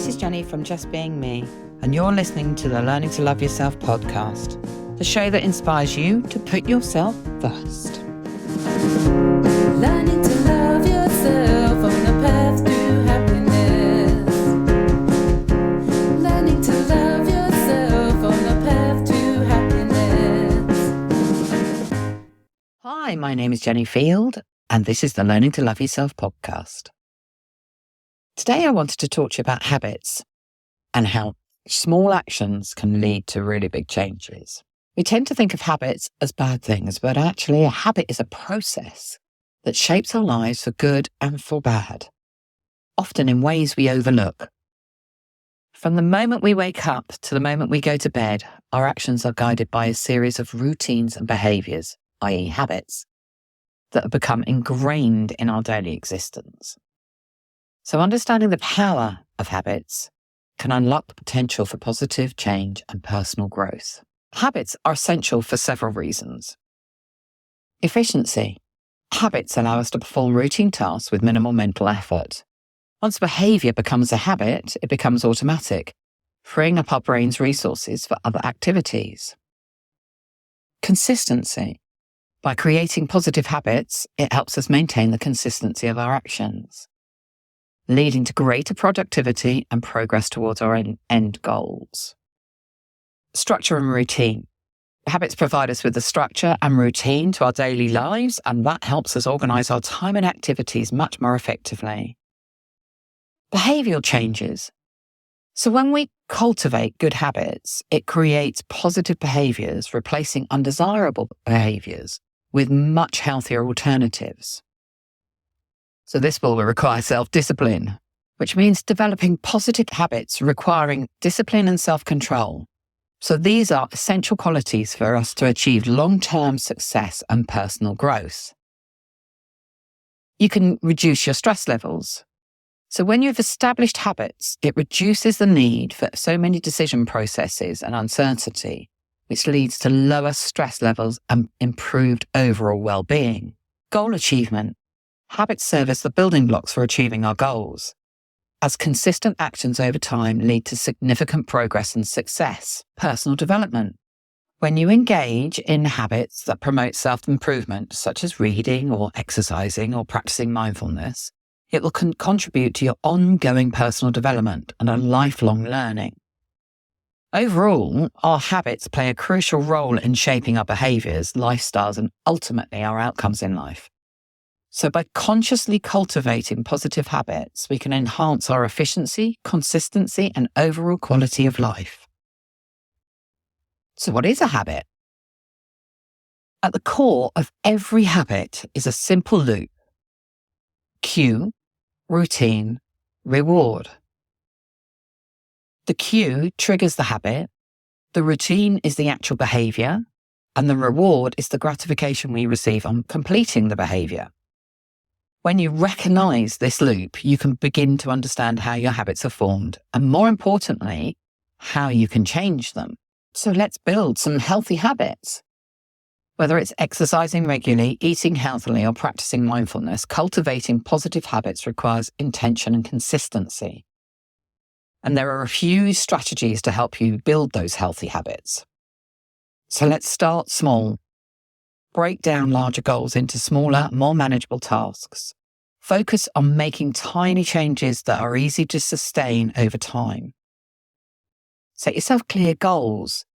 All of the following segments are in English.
this is Jenny from Just Being Me, and you're listening to the Learning to Love Yourself podcast, the show that inspires you to put yourself first. Learning to love yourself on the path to happiness. Learning to love yourself on the path to happiness. Hi, my name is Jenny Field, and this is the Learning to Love Yourself podcast. Today I wanted to talk to you about habits and how small actions can lead to really big changes. We tend to think of habits as bad things, but actually a habit is a process that shapes our lives for good and for bad, often in ways we overlook. From the moment we wake up to the moment we go to bed, our actions are guided by a series of routines and behaviours, i.e. habits, that have become ingrained in our daily existence. So understanding the power of habits can unlock the potential for positive change and personal growth. Habits are essential for several reasons. Efficiency. Habits allow us to perform routine tasks with minimal mental effort. Once behaviour becomes a habit, it becomes automatic, freeing up our brain's resources for other activities. Consistency. By creating positive habits, it helps us maintain the consistency of our actions, leading to greater productivity and progress towards our end goals. Structure and routine. Habits provide us with the structure and routine to our daily lives, and that helps us organise our time and activities much more effectively. Behavioural changes. So when we cultivate good habits, it creates positive behaviours, replacing undesirable behaviours with much healthier alternatives. So this will require self-discipline, which means developing positive habits requiring discipline and self-control. So these are essential qualities for us to achieve long-term success and personal growth. You can reduce your stress levels. So when you've established habits, it reduces the need for so many decision processes and uncertainty, which leads to lower stress levels and improved overall well-being. Goal achievement. Habits serve as the building blocks for achieving our goals, as consistent actions over time lead to significant progress and success. Personal development. When you engage in habits that promote self-improvement, such as reading or exercising or practicing mindfulness, it will contribute to your ongoing personal development and a lifelong learning. Overall, our habits play a crucial role in shaping our behaviours, lifestyles, and ultimately our outcomes in life. So by consciously cultivating positive habits, we can enhance our efficiency, consistency, and overall quality of life. So what is a habit? At the core of every habit is a simple loop. Cue, routine, reward. The cue triggers the habit, the routine is the actual behaviour, and the reward is the gratification we receive on completing the behaviour. When you recognise this loop, you can begin to understand how your habits are formed and, more importantly, how you can change them. So let's build some healthy habits. Whether it's exercising regularly, eating healthily, or practicing mindfulness, cultivating positive habits requires intention and consistency. And there are a few strategies to help you build those healthy habits. So let's start small. Break down larger goals into smaller, more manageable tasks. Focus on making tiny changes that are easy to sustain over time. Set yourself clear goals.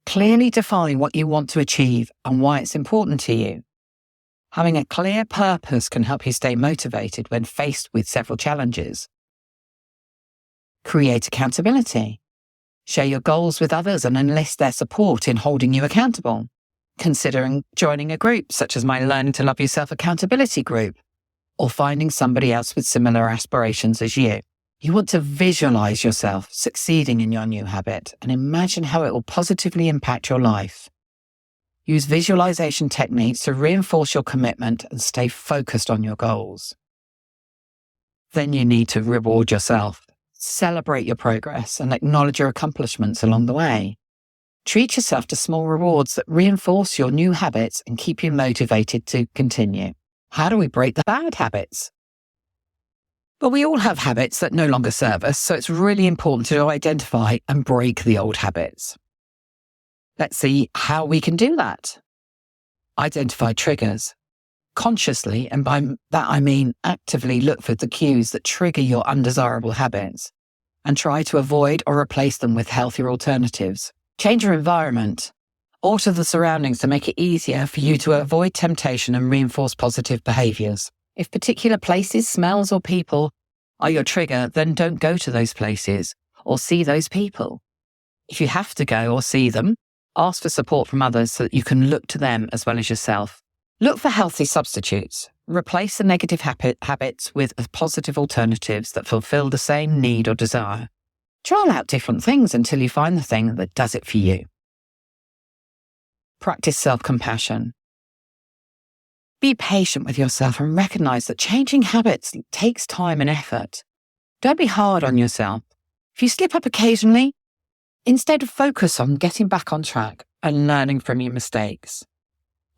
Clearly define what you want to achieve and why it's important to you. Having a clear purpose can help you stay motivated when faced with several challenges. Create accountability. Share your goals with others and enlist their support in holding you accountable. Considering joining a group such as my Learning to Love Yourself accountability group, or finding somebody else with similar aspirations as you. You want to visualize yourself succeeding in your new habit and imagine how it will positively impact your life. Use visualization techniques to reinforce your commitment and stay focused on your goals. Then you need to reward yourself, celebrate your progress, and acknowledge your accomplishments along the way. Treat yourself to small rewards that reinforce your new habits and keep you motivated to continue. How do we break the bad habits? But we all have habits that no longer serve us, so it's really important to identify and break the old habits. Let's see how we can do that. Identify triggers. Consciously, and by that I mean actively, look for the cues that trigger your undesirable habits and try to avoid or replace them with healthier alternatives. Change your environment. Alter the surroundings to make it easier for you to avoid temptation and reinforce positive behaviours. If particular places, smells or people are your trigger, then don't go to those places or see those people. If you have to go or see them, ask for support from others so that you can look to them as well as yourself. Look for healthy substitutes. Replace the negative habits with positive alternatives that fulfill the same need or desire. Trial out different things until you find the thing that does it for you. Practice self-compassion. Be patient with yourself and recognize that changing habits takes time and effort. Don't be hard on yourself. If you slip up occasionally, instead focus on getting back on track and learning from your mistakes.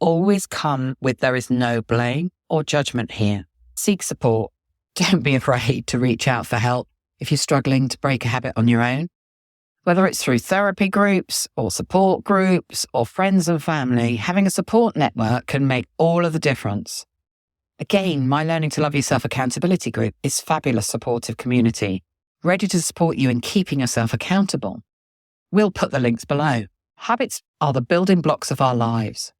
Always come with there is no blame or judgment here. Seek support. Don't be afraid to reach out for help if you're struggling to break a habit on your own. Whether it's through therapy groups or support groups or friends and family, having a support network can make all of the difference. Again, my Learning to Love Yourself accountability group is a fabulous supportive community, ready to support you in keeping yourself accountable. We'll put the links below. Habits are the building blocks of our lives.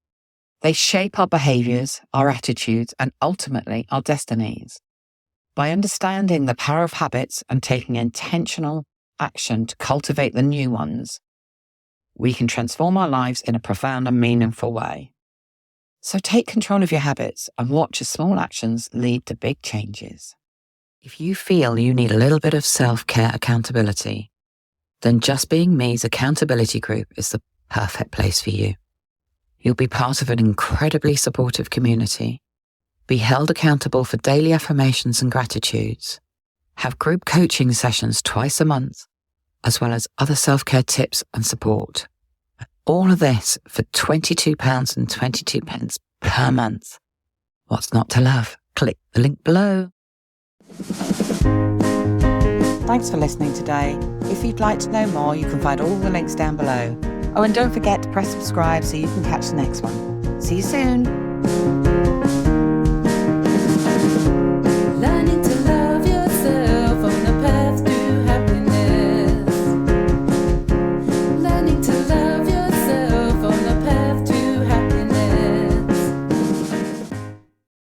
They shape our behaviours, our attitudes, and ultimately our destinies. By understanding the power of habits and taking intentional action to cultivate the new ones, we can transform our lives in a profound and meaningful way. So take control of your habits and watch as small actions lead to big changes. If you feel you need a little bit of self-care accountability, then Just Being Me's accountability group is the perfect place for you. You'll be part of an incredibly supportive community, be held accountable for daily affirmations and gratitudes, have group coaching sessions twice a month, as well as other self-care tips and support. All of this for £22.22 per month. What's not to love? Click the link below. Thanks for listening today. If you'd like to know more, you can find all the links down below. Oh, and don't forget to press subscribe so you can catch the next one. See you soon.